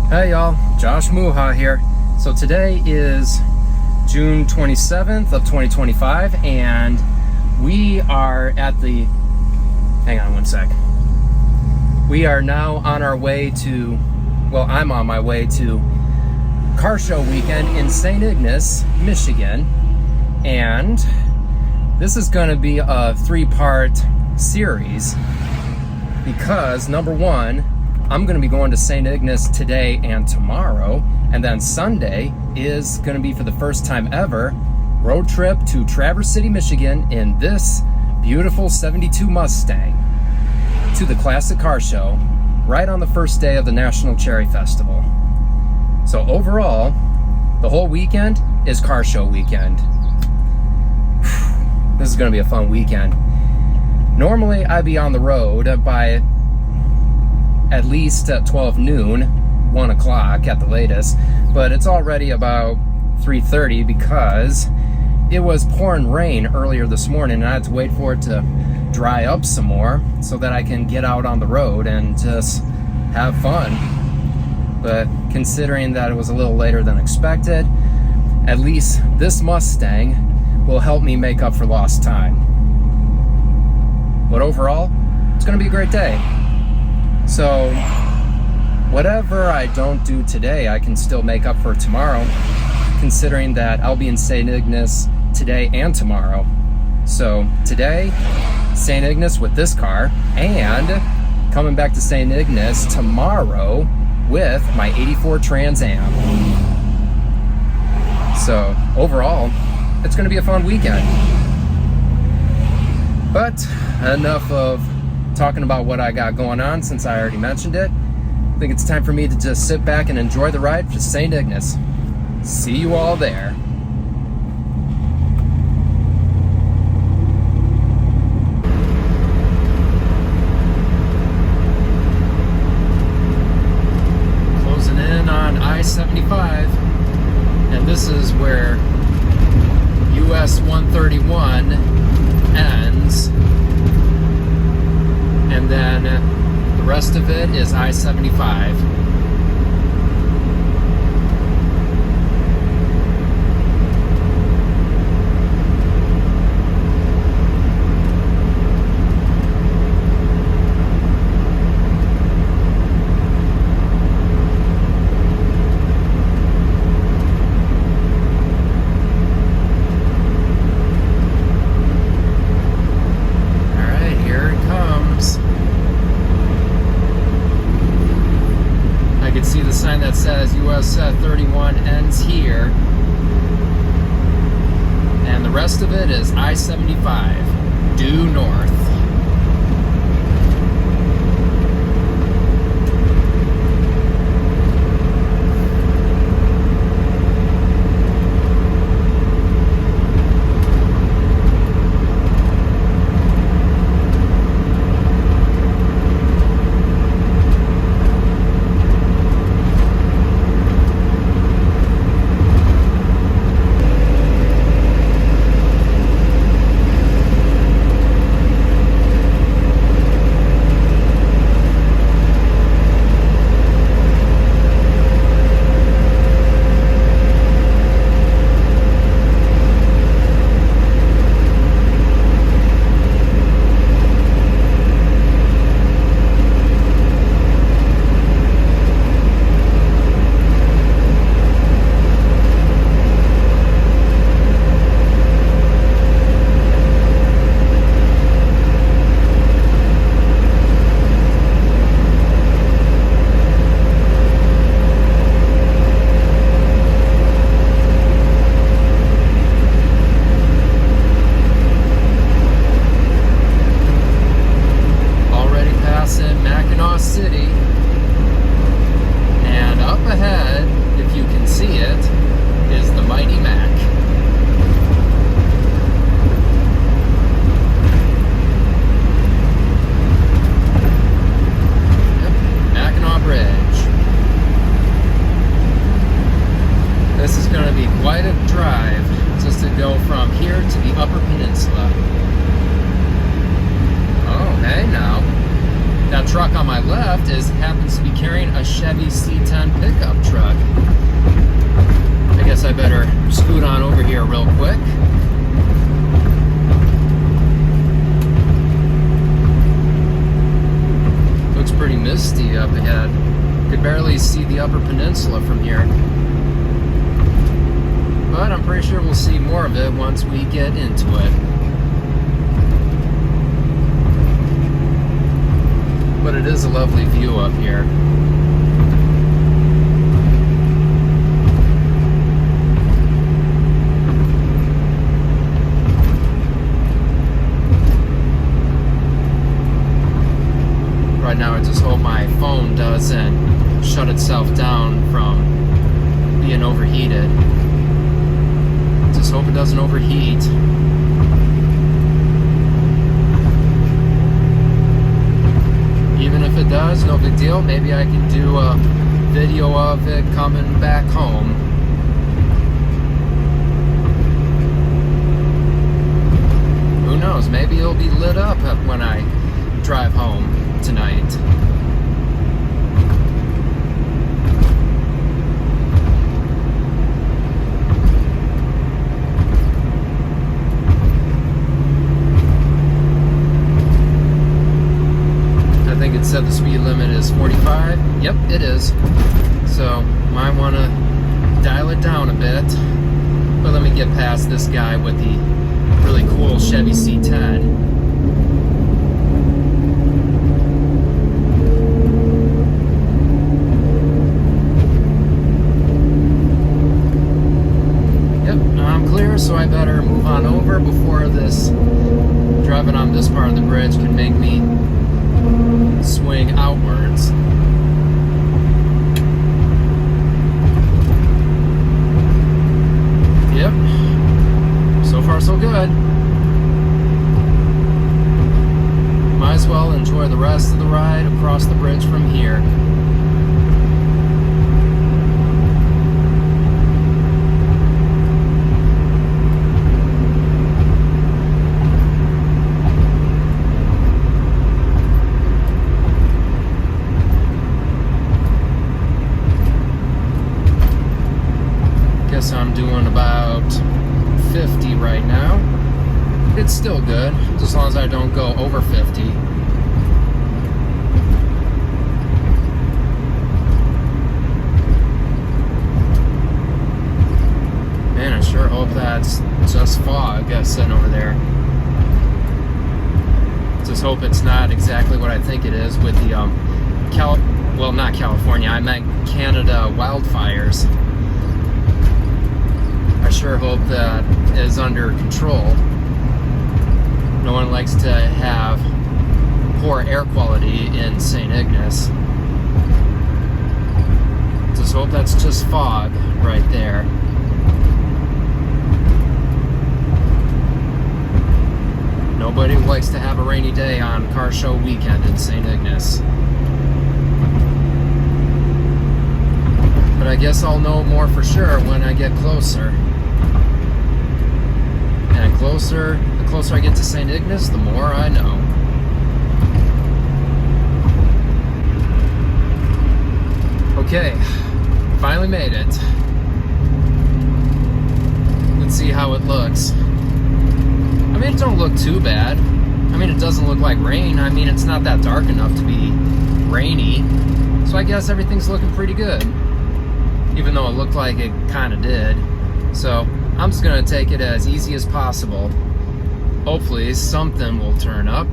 Hey y'all, Josh Muha here. So today is June 27th of 2025 and we are at the, hang on one sec. We are now on our way to, well, I'm on my way to car show weekend in St. Ignace, Michigan. And this is going to be a 3-part series because number one, I'm going to be going to St. Ignace today and tomorrow, and then Sunday is going to be, for the first time ever, road trip to Traverse City, Michigan in this beautiful 72 Mustang to the Classic Car Show right on the first day of the National Cherry Festival. So overall, the whole weekend is car show weekend. This is going to be a fun weekend. Normally I'd be on the road by at least at 12 noon, 1 o'clock at the latest, but it's already about 3:30 because it was pouring rain earlier this morning and I had to wait for it to dry up some more so that I can get out on the road and just have fun. But considering that it was a little later than expected, at least this Mustang will help me make up for lost time. But overall, it's going to be a great day. So, whatever I don't do today, I can still make up for tomorrow, considering that I'll be in St. Ignace today and tomorrow. So, today, St. Ignace with this car, and coming back to St. Ignace tomorrow with my 84 Trans Am. So, overall, it's going to be a fun weekend. But, enough of talking about what I got going on since I already mentioned it. I think it's time for me to just sit back and enjoy the ride to St. Ignace. See you all there. Closing in on I-75, and this is where US 131 ends. And then the rest of it is I-75. See the sign that says US 31 ends here, and the rest of it is I-75 due north. left happens to be carrying a Chevy C10 pickup truck. I guess I better scoot on over here real quick. Looks pretty misty up ahead. Could barely see the Upper Peninsula from here. But I'm pretty sure we'll see more of it once we get into it. But it is a lovely view up here. Right now I just hope my phone doesn't shut itself down from being overheated. Just hope it doesn't overheat. Even if it does, no big deal. Maybe I can do a video of it coming back home. Who knows? Maybe it'll be lit up when I drive home tonight. It said the speed limit is 45. Yep, it is. So might want to dial it down a bit. But let me get past this guy with the really cool Chevy C10. Yep, I'm clear, so I better move on over before this driving on this part of the bridge can make me swing outwards. Yep. So far so good. Might as well enjoy the rest of the ride across the bridge from here. I'm doing about 50 right now. It's still good, as long as I don't go over 50. Man, I sure hope that's just fog sitting over there. Just hope it's not exactly what I think it is with the well, not California, I meant Canada wildfires. I sure hope that is under control. No one likes to have poor air quality in St. Ignace. Just hope that's just fog right there. Nobody likes to have a rainy day on car show weekend in St. Ignace. But I guess I'll know more for sure when I get closer. And the closer I get to St. Ignace, the more I know. Okay, finally made it. Let's see how it looks. I mean, it don't look too bad. I mean, it doesn't look like rain. I mean, it's not that dark enough to be rainy. So I guess everything's looking pretty good. Even though it looked like it kind of did. So I'm just going to take it as easy as possible. Hopefully something will turn up.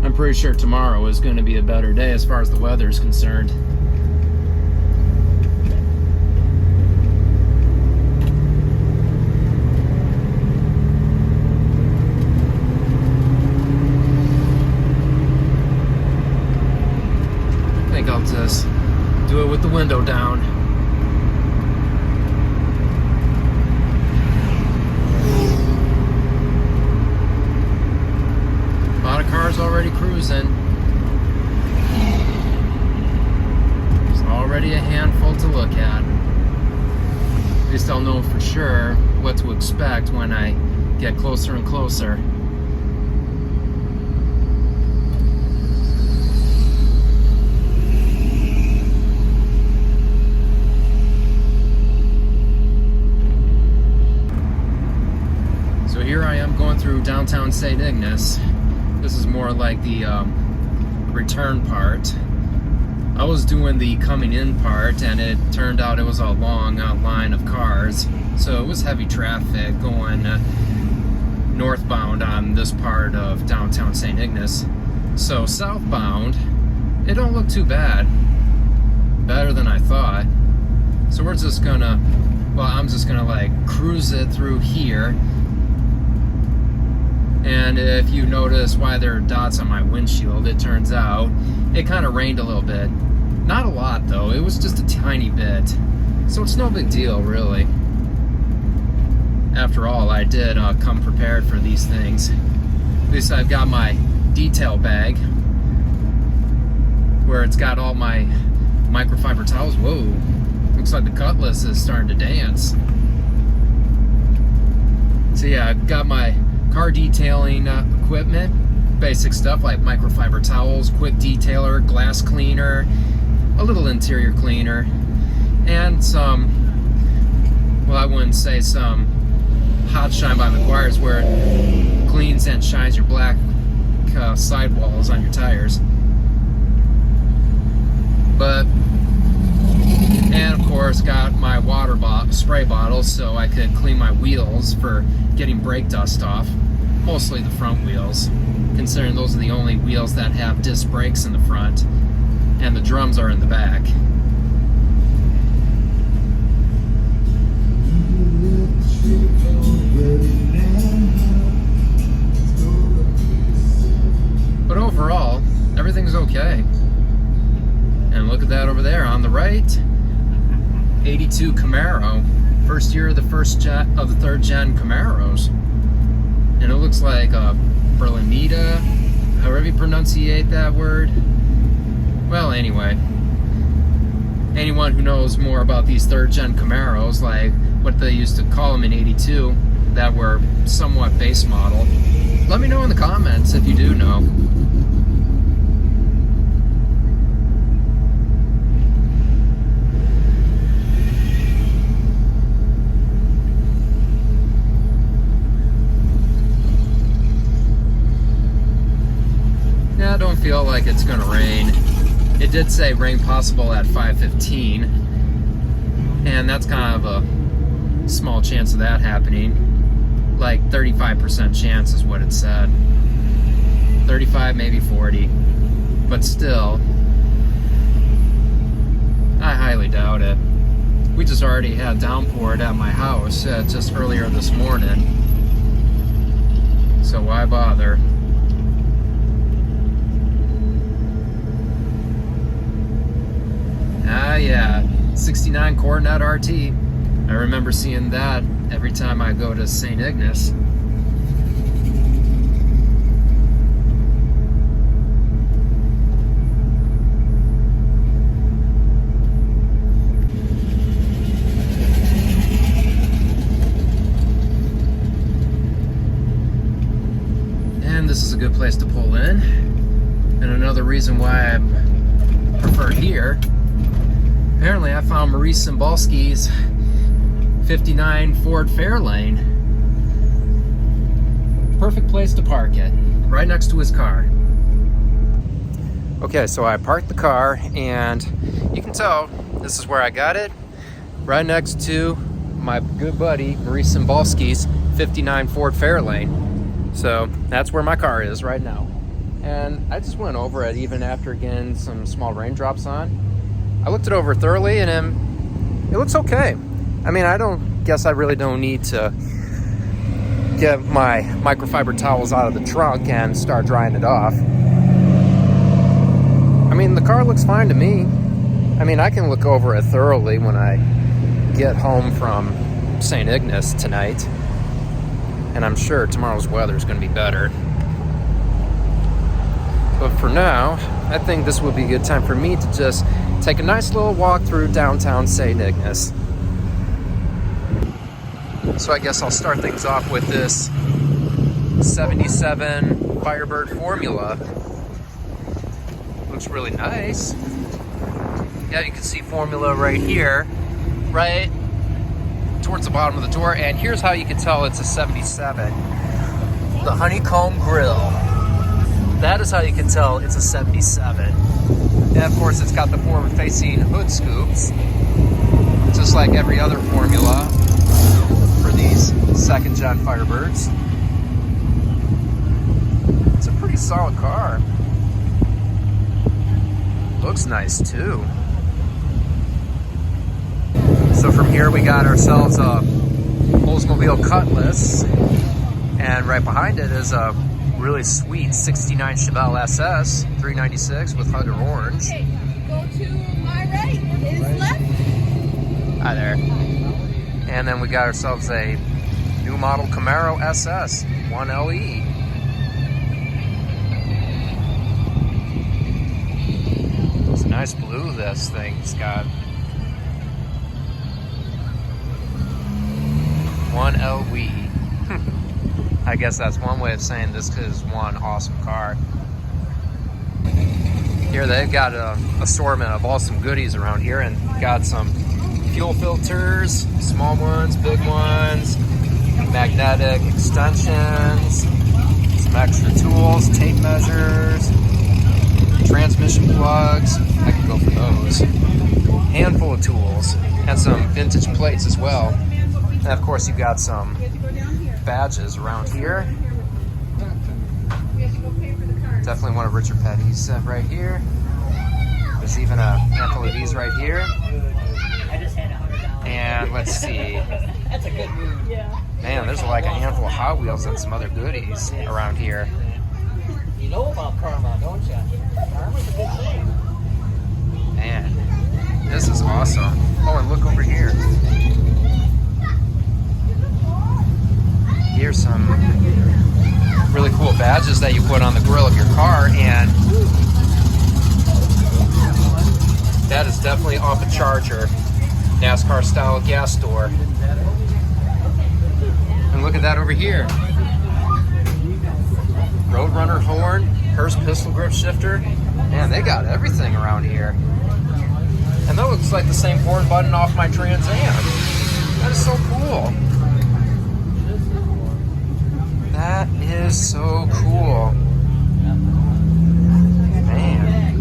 I'm pretty sure tomorrow is going to be a better day as far as the weather is concerned. I'll just do it with the window down. A lot of cars already cruising. There's already a handful to look at. At least I'll know for sure what to expect when I get closer and closer. So here I am going through downtown St. Ignace. This is more like the return part. I was doing the coming in part, and it turned out it was a long line of cars, so it was heavy traffic going northbound on this part of downtown St. Ignace. So southbound, it don't look too bad. Better than I thought. So we're just gonna, well, I'm just gonna like cruise it through here. And if you notice why there are dots on my windshield, it turns out it kind of rained a little bit. Not a lot though, it was just a tiny bit. So it's no big deal really. After all, I did come prepared for these things. At least I've got my detail bag where it's got all my microfiber towels. Whoa, looks like the Cutlass is starting to dance. So yeah, I've got my car detailing equipment, basic stuff like microfiber towels, quick detailer, glass cleaner, a little interior cleaner, and some, well, I wouldn't say some hot shine by McGuire's where it cleans and shines your black sidewalls on your tires. But, and of course got my water spray bottle so I could clean my wheels for getting brake dust off, mostly the front wheels, considering those are the only wheels that have disc brakes in the front and the drums are in the back. But overall, everything's okay. And look at that over there on the right, 82 Camaro, first year of the third gen Camaros. And it looks like a Berlinita, however you pronunciate that word. Well, anyway, anyone who knows more about these third gen Camaros, like what they used to call them in 82, that were somewhat base model, let me know in the comments if you do know. Yeah, I don't feel like it's gonna rain. It did say rain possible at 5:15, and that's kind of a small chance of that happening. Like 35% chance is what it said. 35, maybe 40. But still, I highly doubt it. We just already had downpour at my house just earlier this morning. So why bother? Ah yeah, 69 Coronet RT. I remember seeing that every time I go to St. Ignace. And this is a good place to pull in. And another reason why I prefer here, apparently I found Maurice Cymbalski's 59 Ford Fairlane. Perfect place to park it, right next to his car. Okay, so I parked the car, and you can tell this is where I got it, right next to my good buddy Maurice Cymbalski's 59 Ford Fairlane. So that's where my car is right now. And I just went over it even after getting some small raindrops on. I looked it over thoroughly, and it looks okay. I mean, I really don't need to get my microfiber towels out of the trunk and start drying it off. I mean, the car looks fine to me. I mean, I can look over it thoroughly when I get home from St. Ignace tonight. And I'm sure tomorrow's weather is going to be better. But for now, I think this would be a good time for me to just take a nice little walk through downtown St. Ignace. So I guess I'll start things off with this 77 Firebird Formula. Looks really nice. Yeah, you can see Formula right here, right towards the bottom of the door. And here's how you can tell it's a 77. The honeycomb grill. That is how you can tell it's a 77. And of course it's got the forward-facing hood scoops, just like every other Formula for these second-gen Firebirds. It's a pretty solid car. Looks nice too. So from here we got ourselves a Oldsmobile Cutlass, and right behind it is a really sweet 69 Chevelle SS 396 with HUD orange. Okay, go to my right, is left. Hi there. And then we got ourselves a new model Camaro SS 1LE. It's a nice blue this thing's got. 1LE. I guess that's one way of saying this is one awesome car. Here they've got an assortment of awesome goodies around here, and got some fuel filters, small ones, big ones, magnetic extensions, some extra tools, tape measures, transmission plugs. I could go for those. Handful of tools, and some vintage plates as well. And of course you've got some badges around here. Definitely one of Richard Petty's right here. There's even a handful of these right here. And let's see. That's a good move. Man, there's like a handful of Hot Wheels and some other goodies around here. You know about karma, don't you? Karma's a good thing. Man, this is awesome. Oh, and look over here. Here's some really cool badges that you put on the grill of your car, and that is definitely off a Charger, NASCAR style gas door. And look at that over here. Roadrunner horn, Hurst pistol grip shifter. Man, they got everything around here. And that looks like the same horn button off my Trans Am. That is so cool. That is so cool. Man,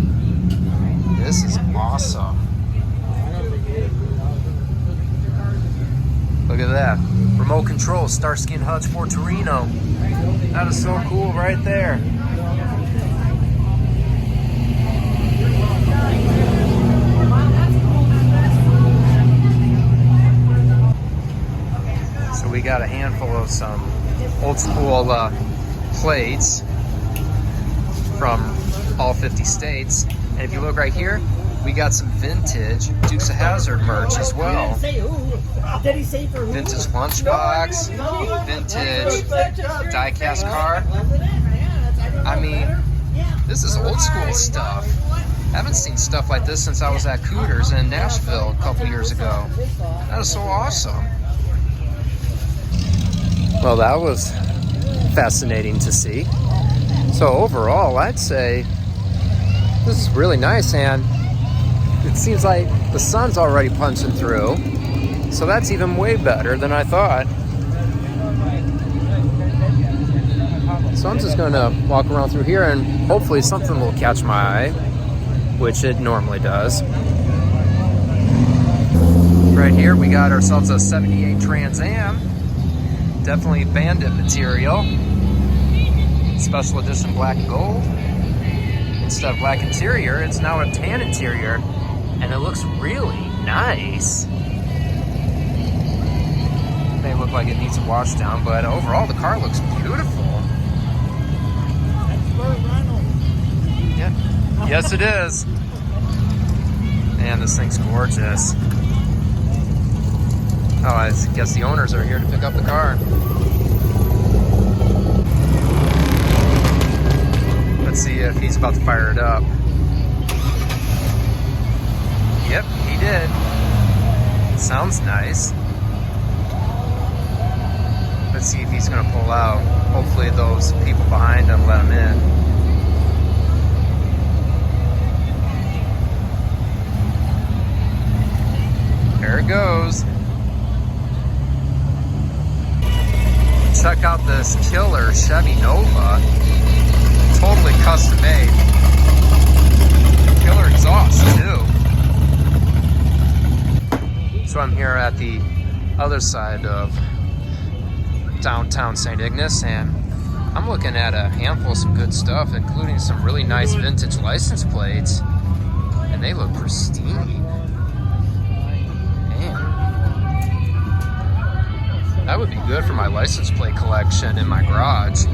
this is awesome. Look at that. Remote control, Starsky and Hutch for Torino. That is so cool right there. So we got a handful of some old school plates from all 50 states. And if you look right here, we got some vintage Dukes of Hazzard merch as well. Vintage lunchbox, vintage die-cast car. I mean, this is old school stuff. I haven't seen stuff like this since I was at Cooters in Nashville a couple years ago. That is so awesome. Well, that was fascinating to see. So overall, I'd say this is really nice, and it seems like the sun's already punching through, so that's even way better than I thought. So I'm just going to walk around through here, and hopefully something will catch my eye, which it normally does. Right here we got ourselves a 78 Trans Am. Definitely bandit material. Special edition black and gold. Instead of black interior, it's now a tan interior, and it looks really nice. It may look like it needs a wash down, but overall the car looks beautiful. Yeah. Yes, it is. Man, this thing's gorgeous. Oh, I guess the owners are here to pick up the car. Let's see if he's about to fire it up. Yep, he did. Sounds nice. and see if he's gonna pull out. Hopefully those people behind him let him in. There it goes. Check out this killer Chevy Nova. Totally custom made. Killer exhaust too. So I'm here at the other side of downtown St. Ignace, and I'm looking at a handful of some good stuff, including some really nice vintage license plates, and they look pristine. Man, that would be good for my license plate collection in my garage.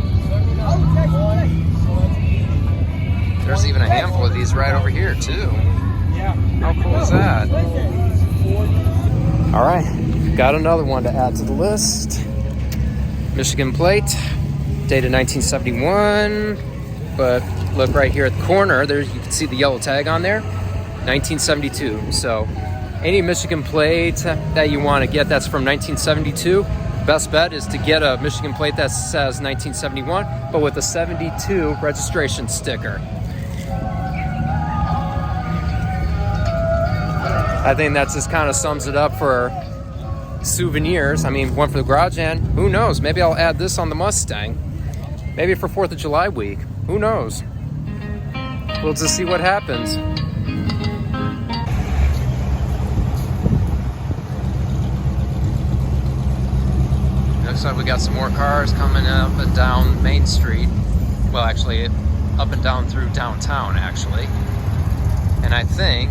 There's even a handful of these right over here too. How cool is that? All right, got another one to add to the list. Michigan plate, dated 1971, but look right here at the corner, there you can see the yellow tag on there, 1972. So any Michigan plate that you want to get that's from 1972, best bet is to get a Michigan plate that says 1971, but with a 72 registration sticker. I think that just kind of sums it up for souvenirs. I mean, one for the garage, and who knows, maybe I'll add this on the Mustang. Maybe for 4th of July week. Who knows? We'll just see what happens. Looks like we got some more cars coming up and down Main Street. Well, actually, up and down through downtown, actually. And I think,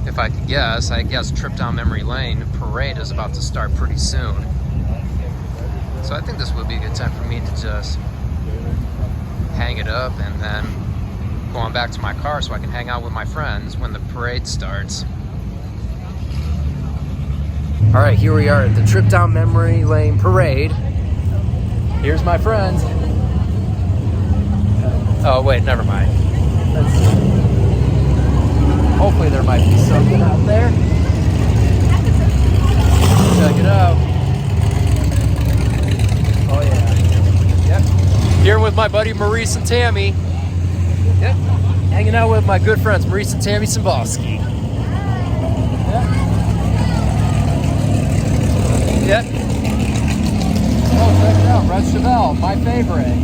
if I could guess, Trip Down Memory Lane parade is about to start pretty soon. So I think this would be a good time for me to just hang it up and then go on back to my car so I can hang out with my friends when the parade starts. All right, here we are at the Trip Down Memory Lane parade. Here's my friends. Oh wait, never mind. Hopefully there might be something out there. Check it out. Oh yeah. Yep. Here with my buddy Maurice and Tammy. Yep. Hanging out with my good friends Maurice and Tammy Cymbalski. Yep. Yep. Oh, check it out. Red Chevelle, my favorite.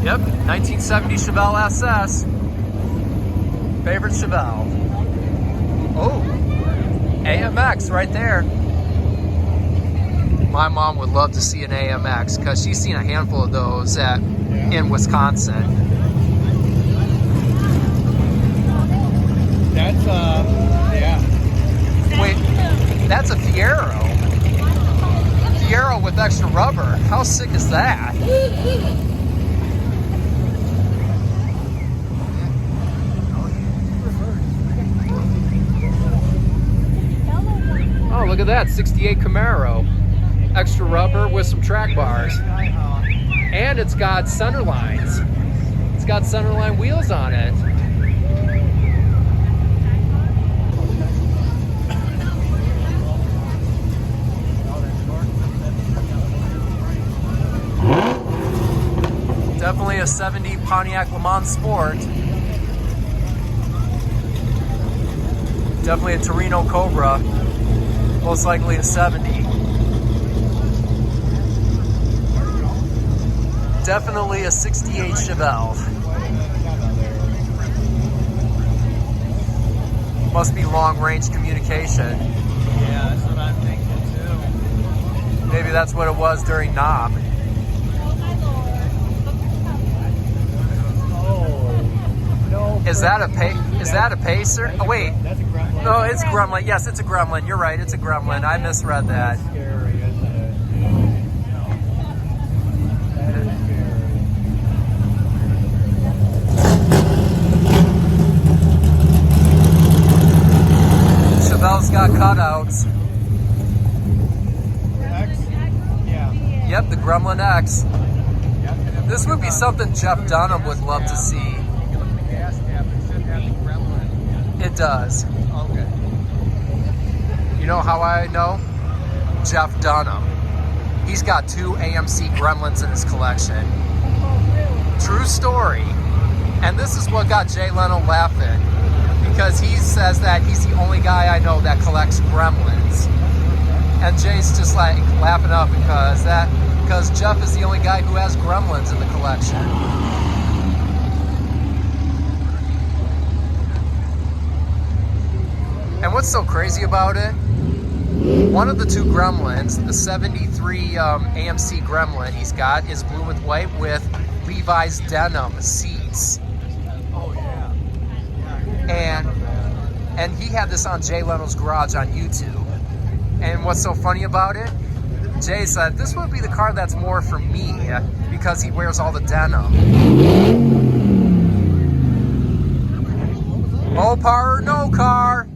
Yep. 1970 Chevelle SS. Favorite Chevelle. Oh, AMX right there. My mom would love to see an AMX because she's seen a handful of those in Wisconsin. That's yeah. Wait, that's a Fiero. Fiero with extra rubber. How sick is that? Oh, look at that, 68 Camaro. Extra rubber with some track bars. And it's got center lines. It's got centerline wheels on it. Definitely a 70 Pontiac Le Mans Sport. Definitely a Torino Cobra. Most likely a 70. Definitely a 68 Chevelle. Must be long range communication. Yeah, that's what I'm thinking too. Maybe that's what it was during Knob. Is that a Pacer? Oh wait. That's a Gremlin. No, it's a Gremlin. Yes, it's a Gremlin. You're right. It's a Gremlin. I misread that. That's scary, isn't it? That is scary. Chevelle's got cutouts. X? Yeah. Yep, the Gremlin X. Yep. This would be something Jeff Dunham would love to see. You can look at the gas cap. It should have the Gremlin. It does. Okay. You know how I know? Jeff Dunham. He's got 2 AMC Gremlins in his collection. True story. And this is what got Jay Leno laughing, because he says that he's the only guy I know that collects Gremlins. And Jay's just like laughing up because Jeff is the only guy who has Gremlins in the collection. And what's so crazy about it? One of the 2 Gremlins, the 73 AMC Gremlin he's got, is blue with white with Levi's denim seats. Oh, yeah. And he had this on Jay Leno's Garage on YouTube. And what's so funny about it? Jay said, this would be the car that's more for me because he wears all the denim. Mopar or no car?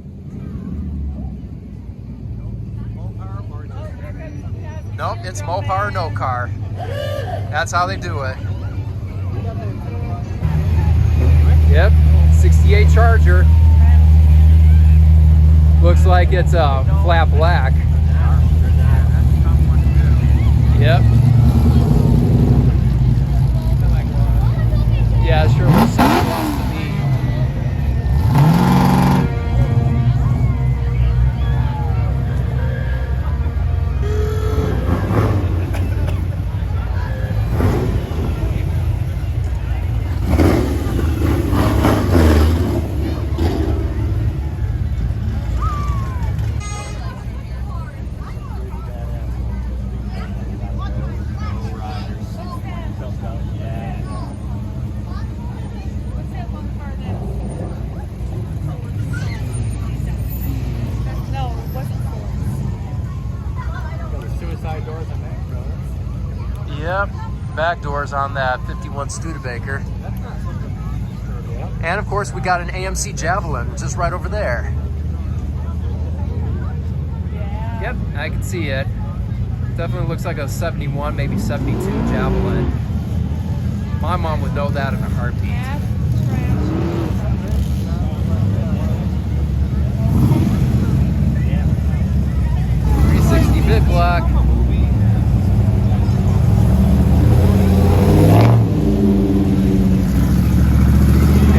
Nope, it's Mopar or no car. That's how they do it. Yep, 68 Charger. Looks like it's flat black. Yep. Yeah, it sure looks semi-gloss to me. Yep, back doors on that 51 Studebaker. And of course we got an AMC Javelin just right over there. Yep, I can see it. Definitely looks like a 71, maybe 72 Javelin. My mom would know that in a heartbeat. 360 big block.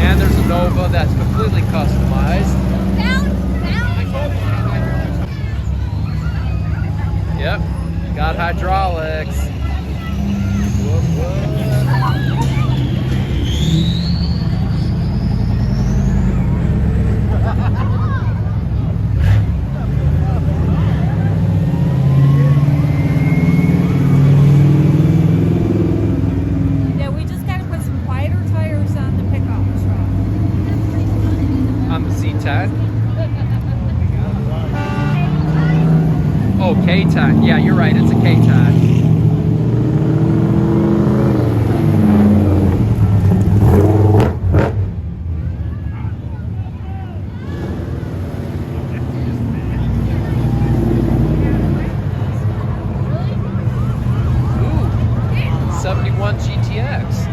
And there's a Nova that's completely customized. Yep, got hydraulics. Yeah, we just gotta put some wider tires on the pickup truck. On the Z10. Oh, K10. Yeah, you're right. It's a K10. Ooh, 71 GTX.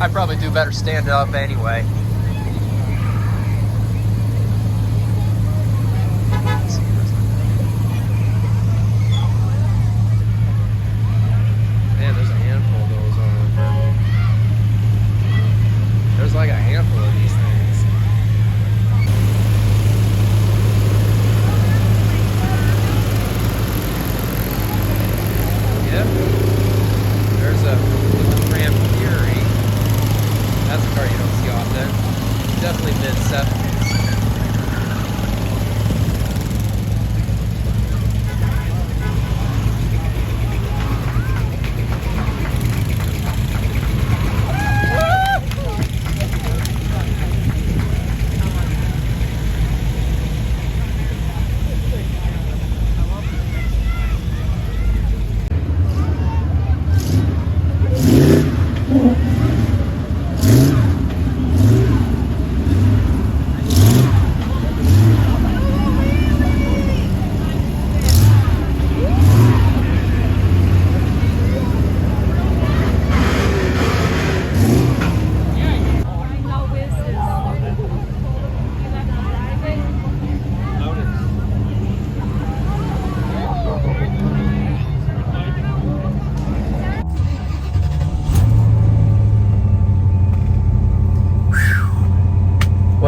I'd probably do better stand up anyway. Man, there's a handful of those on. There's like a handful of these things. Yep. There's a Ram Fury. That's a car you don't see often. Definitely mid-70s.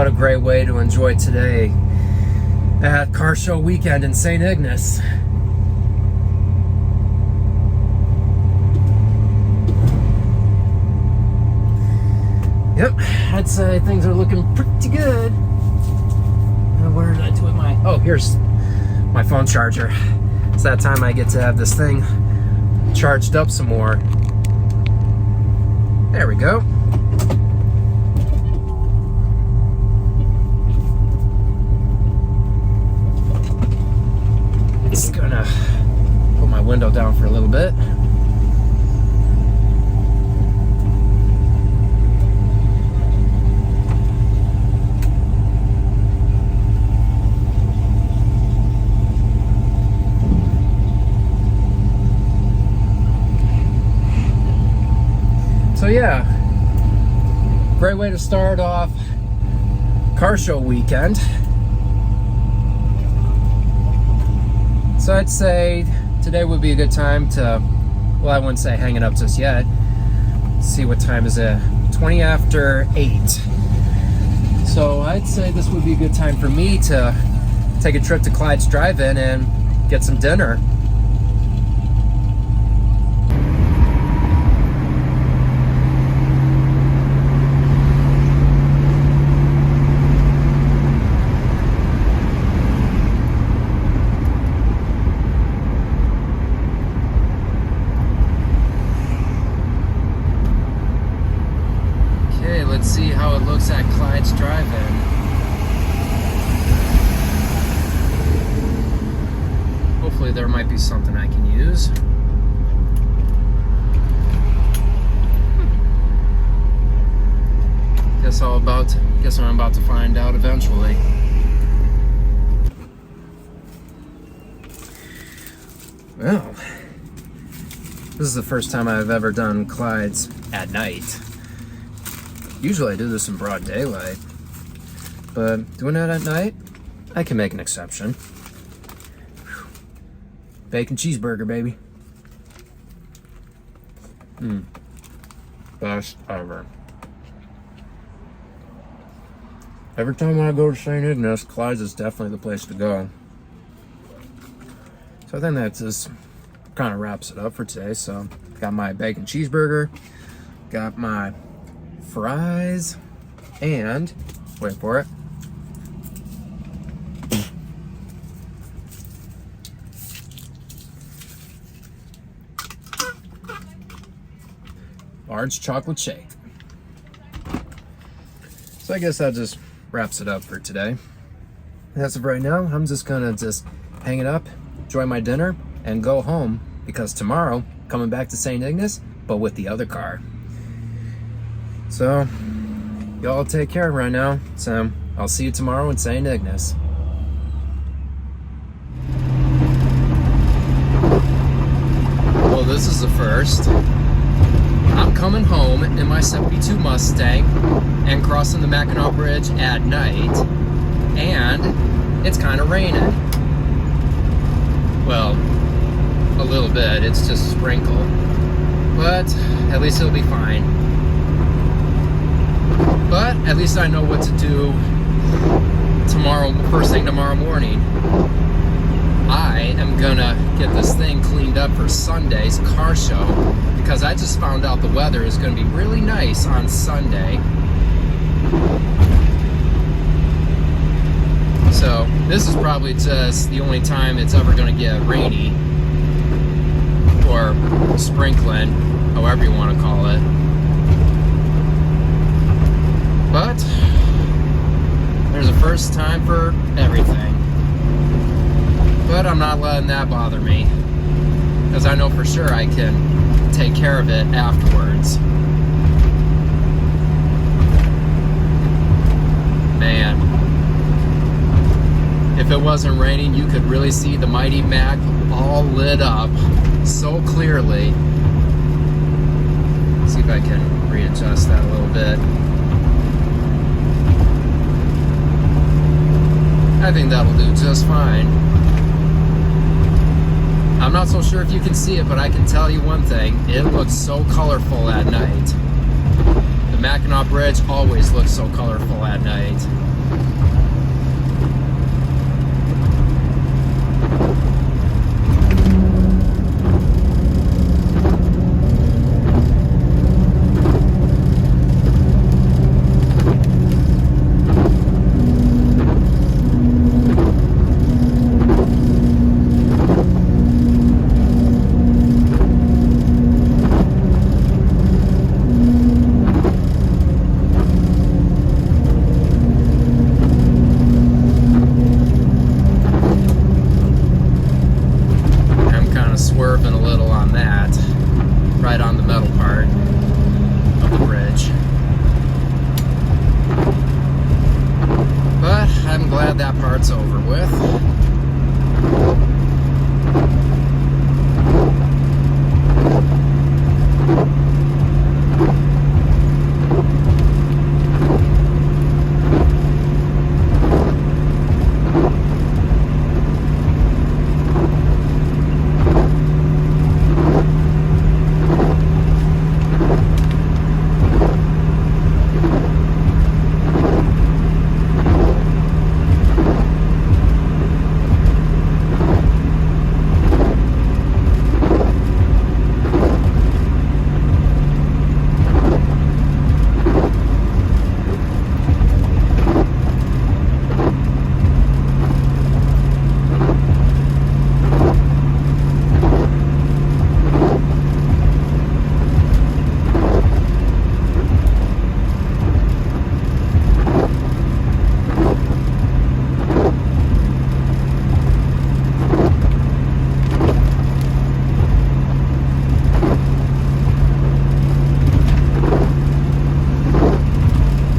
What a great way to enjoy today at Car Show Weekend in St. Ignace. Yep, I'd say things are looking pretty good. Where did I do it? Oh, here's my phone charger. It's that time I get to have this thing charged up some more. There we go. Just gonna put my window down for a little bit. So yeah, great way to start off Car Show Weekend. So I'd say today would be a good time to, well, I wouldn't say hang it up just yet. See what time is it? 20 after 8. So I'd say this would be a good time for me to take a trip to Clyde's Drive-In and get some dinner. Let's see how it looks at Clyde's Drive-In. Hopefully there might be something I can use. Guess I'm about to find out eventually. Well, this is the first time I've ever done Clyde's at night. Usually I do this in broad daylight, but doing that at night, I can make an exception. Whew. Bacon cheeseburger, baby. Best ever. Every time I go to St. Ignace, Clyde's is definitely the place to go. So I think that just kind of wraps it up for today. So got my bacon cheeseburger, got my fries, and wait for it. Large chocolate shake. So I guess that just wraps it up for today. As of right now, I'm just gonna hang it up, enjoy my dinner, and go home because tomorrow, coming back to St. Ignace, but with the other car. So, y'all take care right now. So, I'll see you tomorrow in St. Ignace. Well, this is the first. I'm coming home in my 72 Mustang and crossing the Mackinac Bridge at night, and it's kind of raining. Well, a little bit. It's just a sprinkle. But at least it'll be fine. But at least I know what to do tomorrow, first thing tomorrow morning. I am gonna get this thing cleaned up for Sunday's car show because I just found out the weather is gonna be really nice on Sunday. So this is probably just the only time it's ever gonna get rainy or sprinkling, however you want to call it. But there's a first time for everything. But I'm not letting that bother me because I know for sure I can take care of it afterwards. Man, if it wasn't raining, you could really see the mighty Mac all lit up so clearly. Let's see if I can readjust that a little bit. I think that'll do just fine. I'm not so sure if you can see it, but I can tell you one thing. It looks so colorful at night. The Mackinac Bridge always looks so colorful at night. glad that part's over with.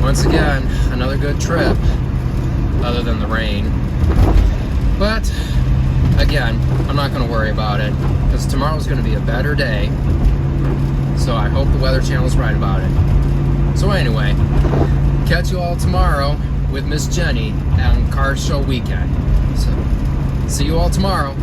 Once again, another good trip, other than the rain. But, again, I'm not going to worry about it, because tomorrow's going to be a better day. So I hope the Weather Channel's right about it. So anyway, catch you all tomorrow with Miss Jenny on Car Show Weekend. So, see you all tomorrow.